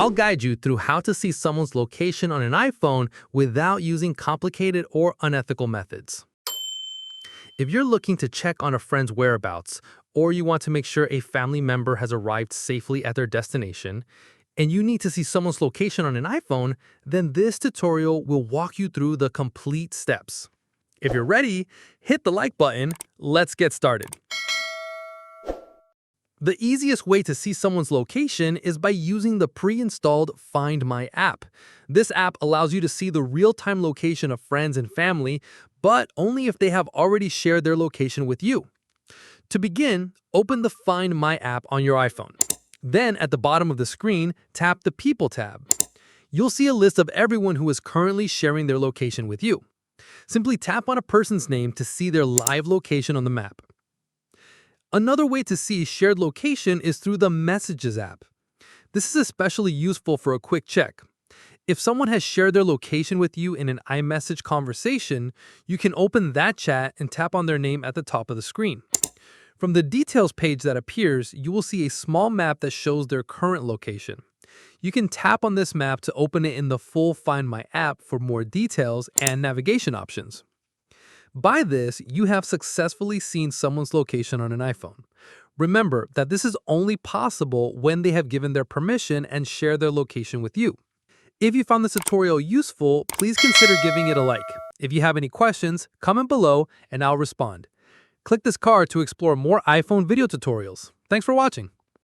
I'll guide you through how to see someone's location on an iPhone without using complicated or unethical methods. If you're looking to check on a friend's whereabouts, or you want to make sure a family member has arrived safely at their destination, and you need to see someone's location on an iPhone, then this tutorial will walk you through the complete steps. If you're ready, hit the like button. Let's get started. The easiest way to see someone's location is by using the pre-installed Find My app. This app allows you to see the real-time location of friends and family, but only if they have already shared their location with you. To begin, open the Find My app on your iPhone. Then, at the bottom of the screen, tap the People tab. You'll see a list of everyone who is currently sharing their location with you. Simply tap on a person's name to see their live location on the map. Another way to see shared location is through the Messages app. This is especially useful for a quick check. If someone has shared their location with you in an iMessage conversation, you can open that chat and tap on their name at the top of the screen. From the Details page that appears, you will see a small map that shows their current location. You can tap on this map to open it in the full Find My app for more details and navigation options. By this, you have successfully seen someone's location on an iPhone. Remember that this is only possible when they have given their permission and share their location with you. If you found this tutorial useful, please consider giving it a like. If you have any questions, comment below and I'll respond. Click this card to explore more iPhone video tutorials. Thanks for watching.